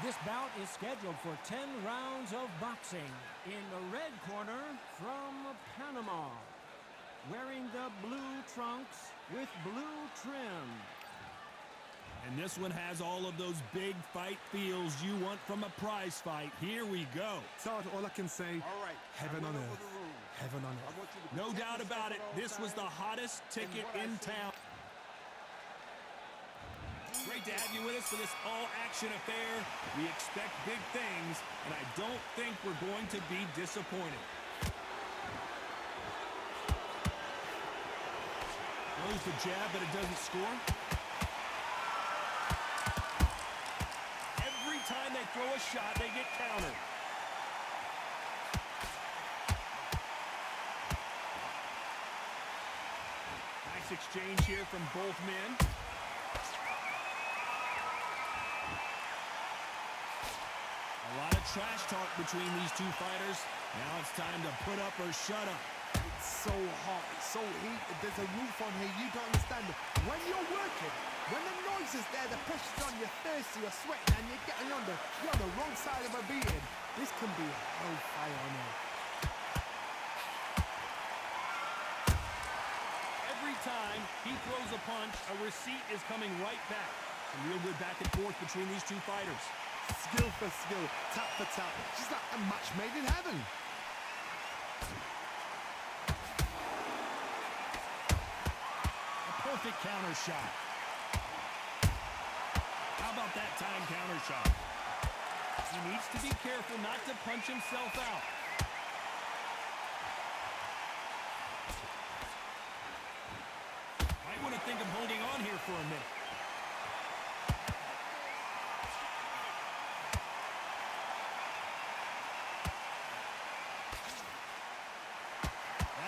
This bout is scheduled for 10 rounds of boxing. In the red corner, from Panama, wearing the blue trunks with blue trim. And this one has all of those big fight feels you want from a prize fight. Here we go. Todd, all I can say, heaven on earth. Heaven on earth. No doubt about it, this was the hottest ticket in town. Great to have you with us for this all-action affair. We expect big things, and I don't think we're going to be disappointed. Throws the jab, but it doesn't score. Every time they throw a shot, they get countered. Nice exchange here from both men. A lot of trash talk between these two fighters. Now it's time to put up or shut up. It's so hot, it's so heated. There's a roof on here, you don't understand it. When you're working, when the noise is there, the pressure's on, you're thirsty, you're sweating, and you're getting under. You're on the wrong side of a beating. This can be hellfire on here. Every time he throws a punch, a receipt is coming right back. Some real good back and forth between these two fighters. Skill for skill, tap for tap. She's like a match made in heaven. A perfect counter shot. How about that time counter shot? He needs to be careful not to punch himself out. Might want to think of holding on here for a minute.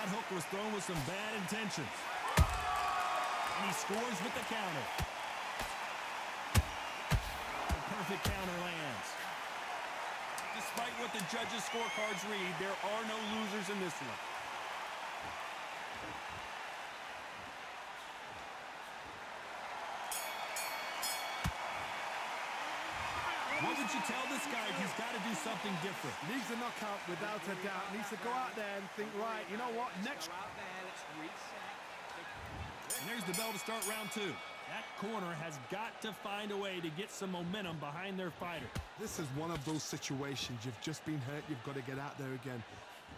That hook was thrown with some bad intentions. And he scores with the counter. The perfect counter lands. Despite what the judges' scorecards read, there are no losers in this one. What would you tell this guy if he's got to do something different? Needs a knockout without a doubt. Needs to go out there and think, right, you know what, next. And there's the bell to start round two. That corner has got to find a way to get some momentum behind their fighter. This is one of those situations. You've just been hurt. You've got to get out there again.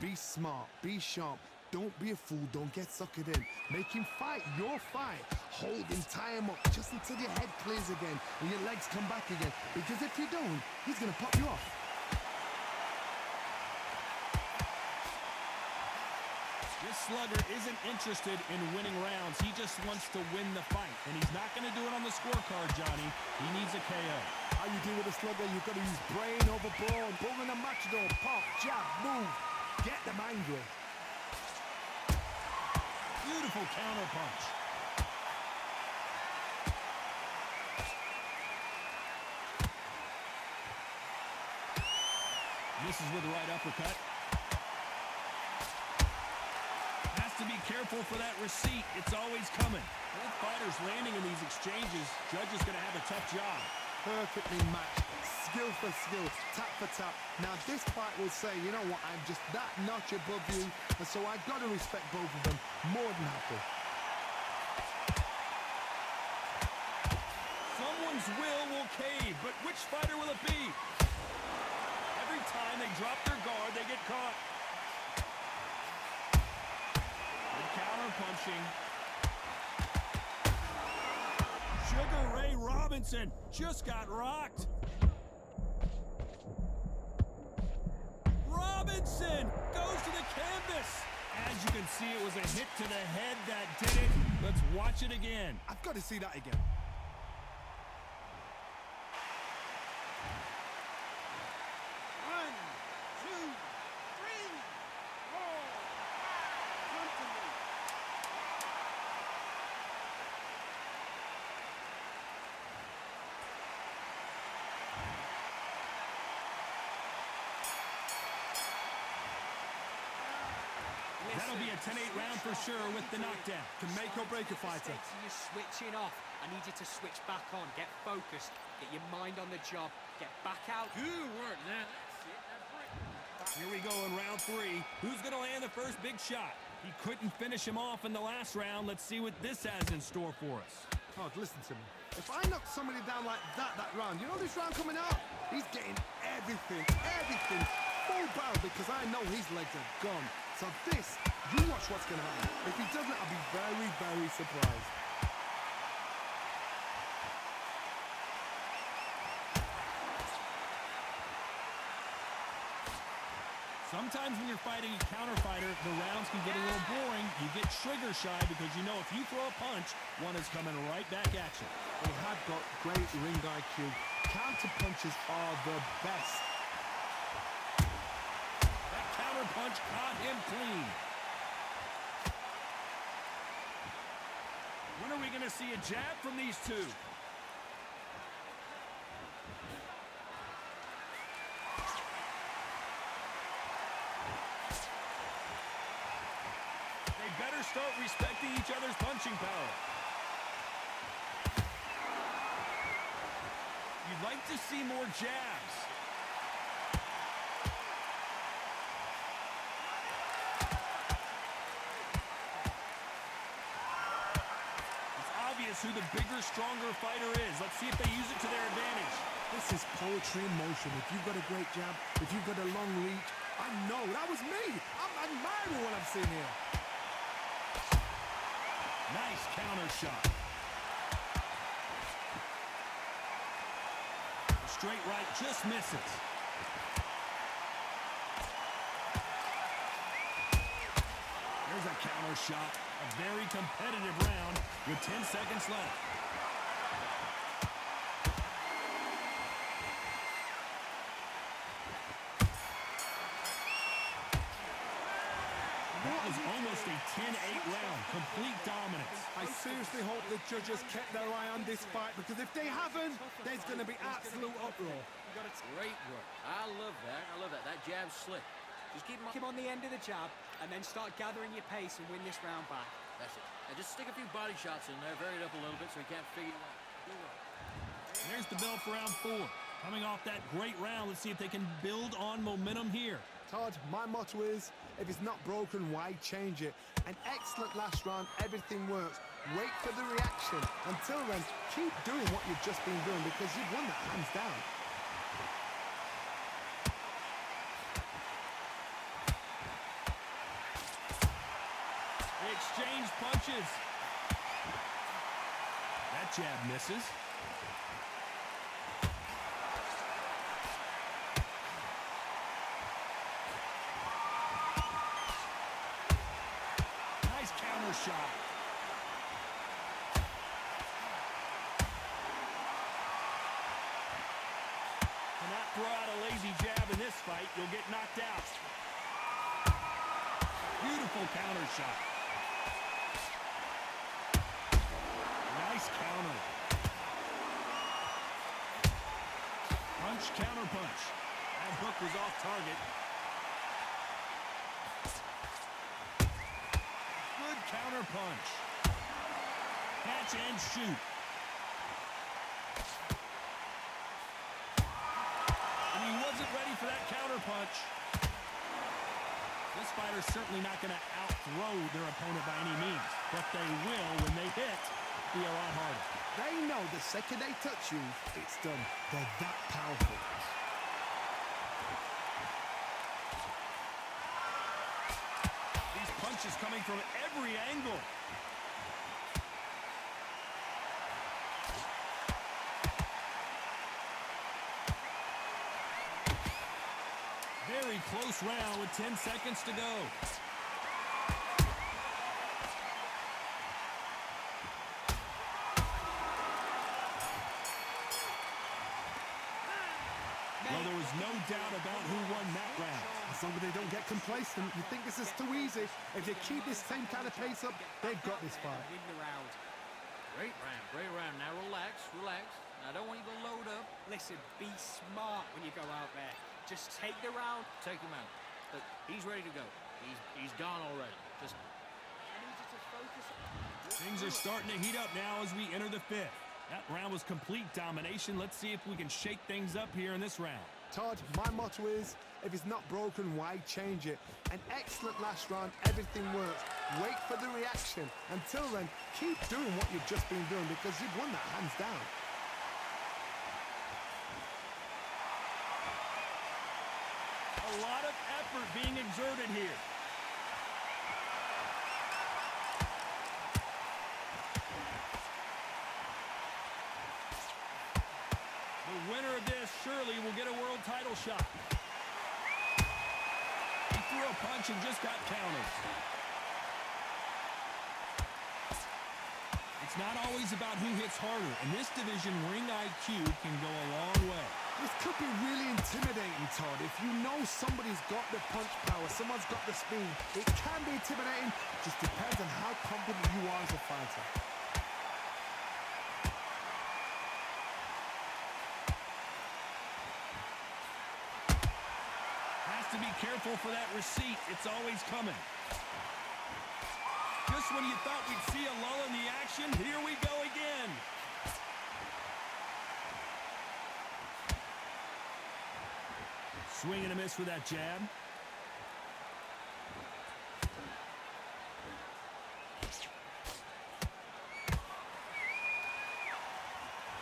Be smart. Be sharp. Don't be a fool. Don't get suckered in. Make him fight your fight. Hold him, tie him up, just until your head clears again and your legs come back again. Because if you don't, he's going to pop you off. This slugger isn't interested in winning rounds. He just wants to win the fight. And he's not going to do it on the scorecard, Johnny. He needs a KO. How you deal with a slugger, you've got to use brain over brawn. Bull in a matchdoor. Pop, jab, move. Get them angry. Beautiful counter punch. Misses with the right uppercut. Has to be careful for that receipt. It's always coming. Both fighters landing in these exchanges. Judge is going to have a tough job. Perfectly matched. Skill for skill. Tap for tap. Now this fight will say, you know what, I'm just that notch above you. And so I've got to respect both of them. More than happy. Someone's will cave, but which fighter will it be? Every time they drop their guard, they get caught. Good counter punching. Sugar Ray Robinson just got rocked. Robinson goes to the canvas. As you can see, it was a hit to the head that did it. Let's watch it again. I've got to see that again. That'll be a 10-8 round for sure with the knockdown. Can make or break a fighter. You're switching off. I need you to switch back on, get focused, get your mind on the job, get back out. Good work, now. Here we go in round 3. Who's going to land the first big shot? He couldn't finish him off in the last round. Let's see what this has in store for us. Todd, listen to me. If I knock somebody down like that round, you know this round coming up? He's getting everything, full barrel, because I know his legs are gone. So this, you watch what's going to happen. If he doesn't, I'll be very, very surprised. Sometimes when you're fighting a counter fighter, the rounds can get a little boring. You get trigger shy because you know if you throw a punch, one is coming right back at you. They have got great ring IQ. Counter punches are the best. That counter punch caught him clean. When are we going to see a jab from these two? Better start respecting each other's punching power. You'd like to see more jabs. It's obvious who the bigger, stronger fighter is. Let's see if they use it to their advantage. This is poetry in motion. If you've got a great jab, if you've got a long reach, I know, that was me. I'm admiring what I'm seeing here. Nice counter shot. The straight right just misses. There's a counter shot. A very competitive round with 10 seconds left. That was almost a 10-8 round. Complete dominance. I seriously hope the judges kept their eye on this fight, because if they haven't, there's going to be absolute uproar. Great work. I love that. I love that. That jab's slick. Just keep Him on the end of the jab, and then start gathering your pace and win this round back. That's it. And just stick a few body shots in there, vary it up a little bit so he can't figure it out. Do it. There's the bell for round 4. Coming off that great round, let's see if they can build on momentum here. Todd, my motto is, if it's not broken, why change it? An excellent last round, everything works. Wait for the reaction. Until then, keep doing what you've just been doing, because you've won that hands down. They exchange punches. That jab misses. Shot. Cannot throw out a lazy jab in this fight. You'll get knocked out. Beautiful counter shot. Nice counter. Punch, counter punch. That hook was off target. Counter punch. Catch and shoot. And he wasn't ready for that counter punch. This fighter's certainly not going to outthrow their opponent by any means, but they will, when they hit, be a lot harder. They know the second they touch you, it's done. They're that powerful. Punches coming from every angle. Very close round with 10 seconds to go. Well, there was no doubt about who won that round. As long as they don't get complacent, you think this is too easy. If they keep this same kind of pace up, they've got this fight. Win the round. Great round. Great round. Now relax. Relax. I don't want you to load up. Listen, be smart when you go out there. Just take the round. Take him out. Look, he's ready to go. He's gone already. Just I need you to focus. Things are starting to heat up now as we enter the fifth. That round was complete domination. Let's see if we can shake things up here in this round. Todd, my motto is, if it's not broken, why change it? An excellent last round, everything works. Wait for the reaction. Until then, keep doing what you've just been doing because you've won that hands down. A lot of effort being exerted here. The winner of this surely will get a world title shot. He threw a punch and just got countered. It's not always about who hits harder. In this division, ring IQ can go a long way. This could be really intimidating, Todd. If you know somebody's got the punch power, someone's got the speed, it can be intimidating. Just depends on how confident you are as a fighter. Has to be careful for that receipt. It's always coming. Just when you thought we'd see a lull in the action, here we go again. Swing and a miss for that jab.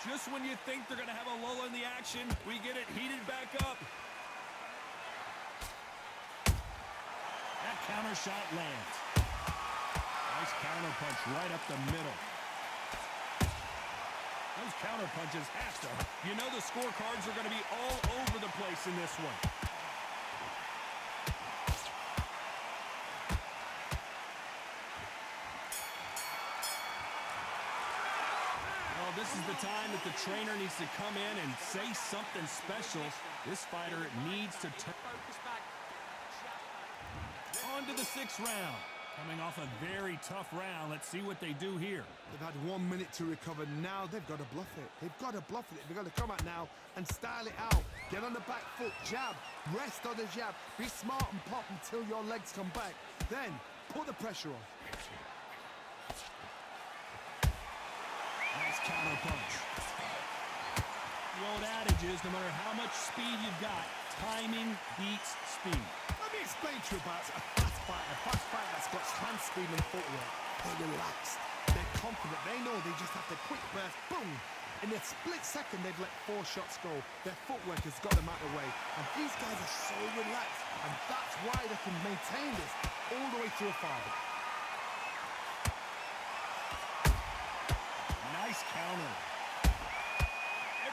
Just when you think they're going to have a lull in the action, we get it heated back up. That counter shot lands. Nice counter punch right up the middle. Those counter punches have to. You know the scorecards are going to be all over the place in this one. Well, this is the time that the trainer needs to come in and say something special. This fighter needs to turn. On to the sixth round. Coming off a very tough round. Let's see what they do here. They've had 1 minute to recover. Now they've got to bluff it. They've got to bluff it. They've got to come out now and style it out. Get on the back foot, jab, rest on the jab. Be smart and pop until your legs come back. Then put the pressure on. Nice counter punch. The old adage is no matter how much speed you've got, timing beats speed. Let me explain to you about a fast fighter that's got hand speed and footwork. They're relaxed. They're confident. They know they just have to quick burst, boom. In a split second, they've let 4 shots go. Their footwork has got them out of the way. And these guys are so relaxed. And that's why they can maintain this all the way through a fight. Nice counter.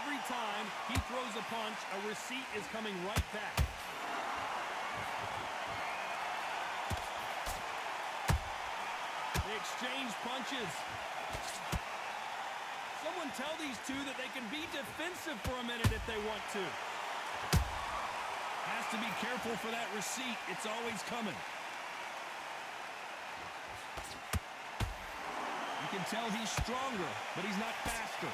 Every time he throws a punch, a receipt is coming right back. They exchange punches. Someone tell these two that they can be defensive for a minute if they want to. Has to be careful for that receipt. It's always coming. You can tell he's stronger, but he's not faster.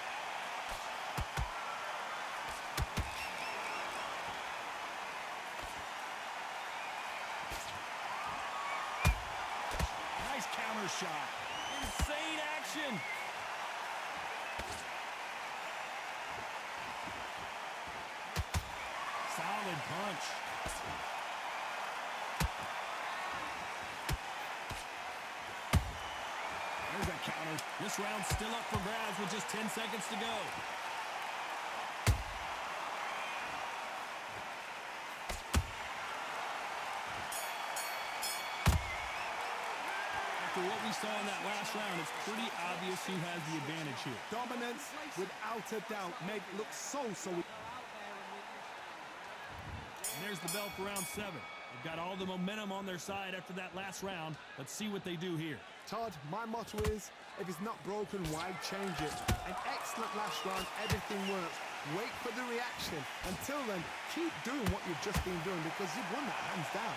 Nice counter shot. Insane action. Solid punch. There's a counter. This round's still up for grabs with just 10 seconds to go. After what we saw in that last round, it's pretty obvious who has the advantage here. Dominance, without a doubt, make it look so. And there's the bell for round 7. They've got all the momentum on their side after that last round. Let's see what they do here. Todd, my motto is, if it's not broken, why change it? An excellent last round, everything works. Wait for the reaction. Until then, keep doing what you've just been doing because you've won that hands down.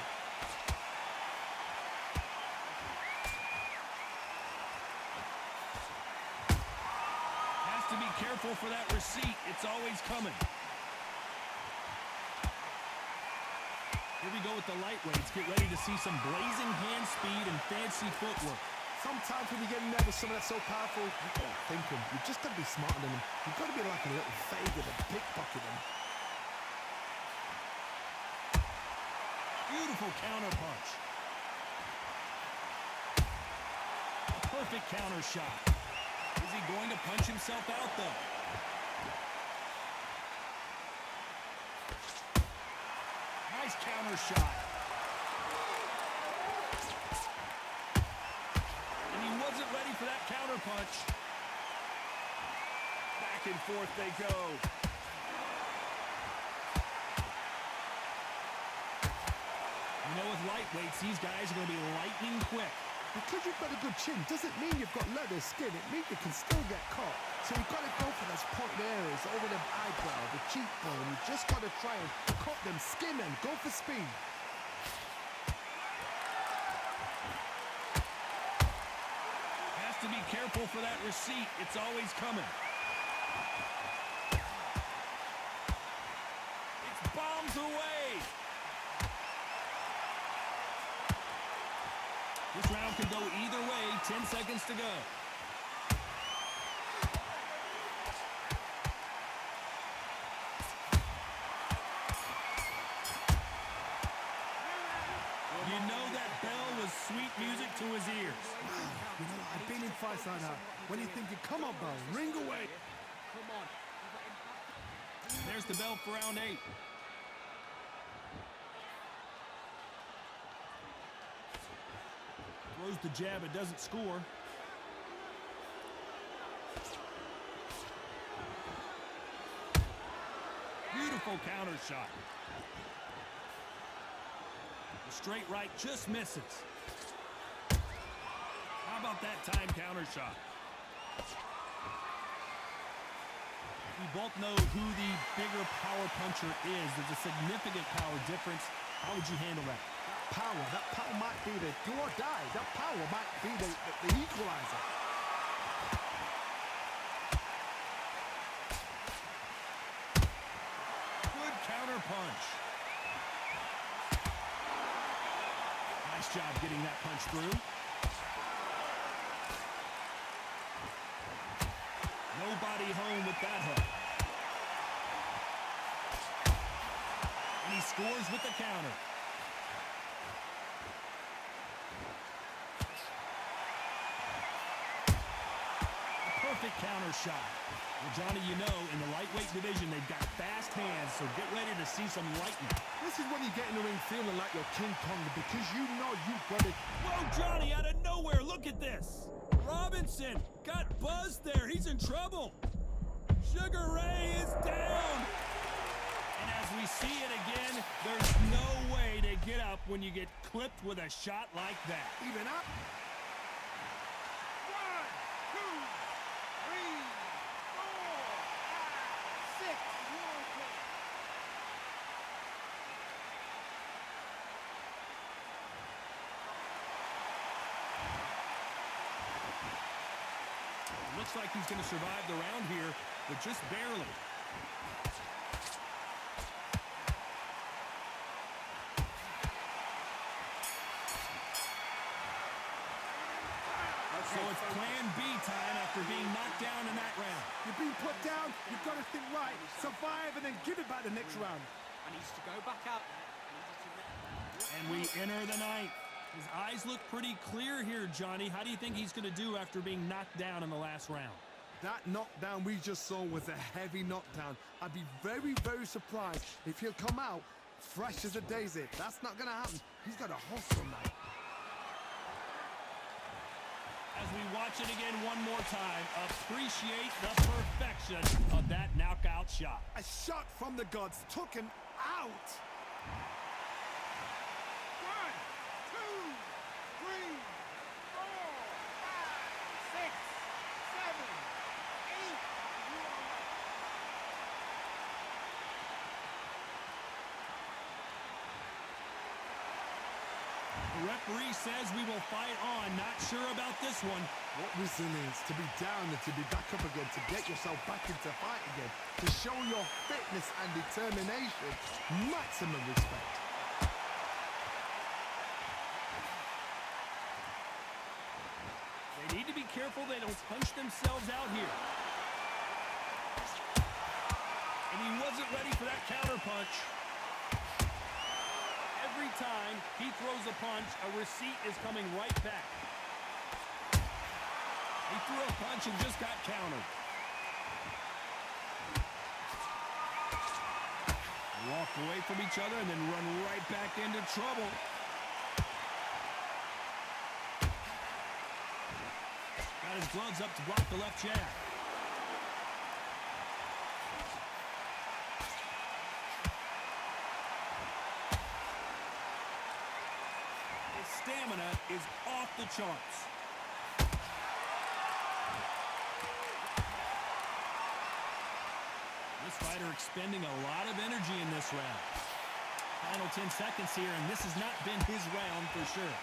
Has to be careful for that receipt. It's always coming. Here we go with the lightweights. Get ready to see some blazing hand speed and fancy footwork. Sometimes when you get in there with someone that's so powerful, you can't think him. You've just got to be smarter than him. You've got to be like a little faggot and pickpocket him. Beautiful counter punch. A perfect counter shot. Is he going to punch himself out, though? Nice counter shot. And he wasn't ready for that counter punch. Back and forth they go. You know, with lightweights, these guys are going to be lightning quick. Because you've got a good chin doesn't mean you've got leather skin. It means you can still get caught. So you've got to go for those point areas over the eyebrow, the cheekbone. You've just got to try and cut them, skin them, go for speed. Has to be careful for that receipt. It's always coming. It's bombs away. This round could go either way. 10 seconds to go. You know that bell was sweet music to his ears. You know, I've been in fights like that. When you're thinking, come on, bell, ring away. Come on. There's the bell for round 8. Throws the jab, it doesn't score. Beautiful counter shot. The straight right just misses. How about that time counter shot? We both know who the bigger power puncher is. There's a significant power difference. How would you handle that? That power might be the do or die. That power might be the equalizer. Good counter punch. Nice job getting that punch through. Nobody home with that hook. And he scores with the counter. Perfect counter shot. Well, Johnny, you know, in the lightweight division, they've got fast hands, so get ready to see some lightning. This is when you get in the ring feeling like you're King Kong because you know you've got it. Whoa, Johnny, out of nowhere, look at this. Robinson got buzzed there. He's in trouble. Sugar Ray is down. And as we see it again, there's no way to get up when you get clipped with a shot like that. Even up. Looks like he's going to survive the round here, but just barely. So it's plan B time after being knocked down in that round. You've been put down, you've got to think right, survive, and then give it back the next round. And he's to go back out. And we enter the ninth. His eyes look pretty clear here, Johnny. How do you think he's going to do after being knocked down in the last round? That knockdown we just saw was a heavy knockdown. I'd be very, very surprised if he'll come out fresh as a daisy. That's not going to happen. He's got a hustle now. As we watch it again one more time, appreciate the perfection of that knockout shot. A shot from the gods took him out. 1, 2, 3, 4, 5, 6, 7, 8. The referee says we will fight on. Not sure about this one. What resilience to be down and to be back up again, to get yourself back into fight again, to show your fitness and determination. Maximum respect. careful they don't punch themselves out here. And he wasn't ready for that counter punch. Every time he throws a punch, a receipt is coming right back. He threw a punch and just got countered. Walk away from each other and then run right back into trouble. Got his gloves up to block the left jab. His stamina is off the charts. This fighter expending a lot of energy in this round. Final 10 seconds here, and this has not been his round for sure.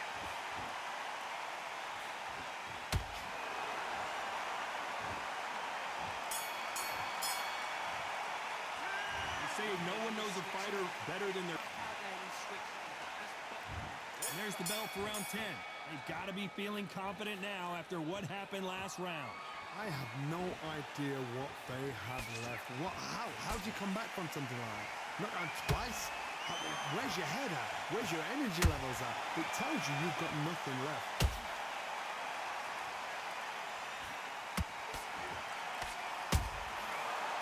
They say no one knows a fighter better than their... And there's the bell for round 10. They've got to be feeling confident now after what happened last round. I have no idea what they have left. How do you come back from something like that? Knocked down twice? Where's your head at? Where's your energy levels at? It tells you you've got nothing left.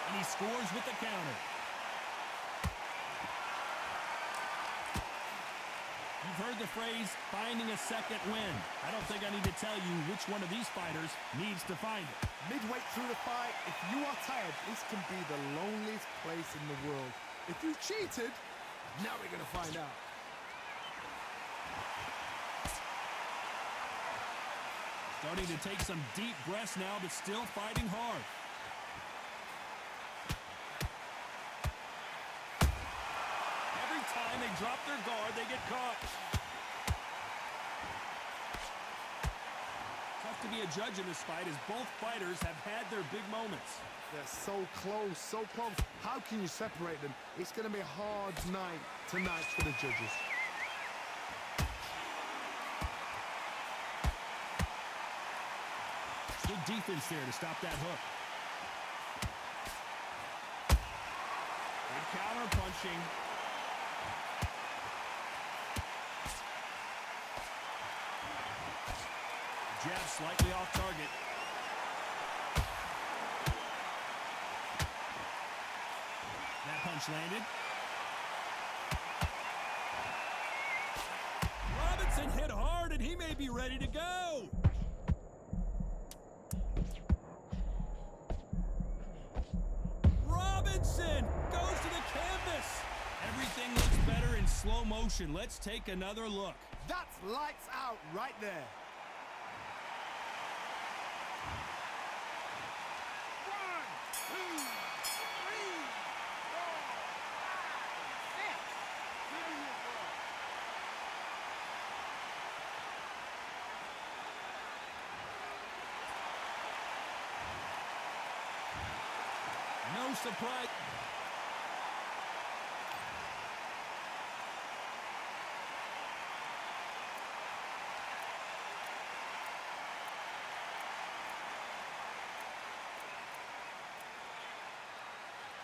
And he scores with the counter. You've heard the phrase, finding a second win. I don't think I need to tell you which one of these fighters needs to find it. Midway through the fight, if you are tired, this can be the loneliest place in the world. If you cheated, now we're going to find out. Starting to take some deep breaths now, but still fighting hard. Every time they drop their guard, they get caught. Tough to be a judge in this fight as both fighters have had their big moments. They're so close, so close. How can you separate them? It's going to be a hard night tonight for the judges. Good defense there to stop that hook. Good counter punching. Jab slightly off target. That punch landed. Robinson hit hard and he may be ready to go. Robinson goes to the canvas. Everything looks better in slow motion. Let's take another look. That's lights out right there. No surprise.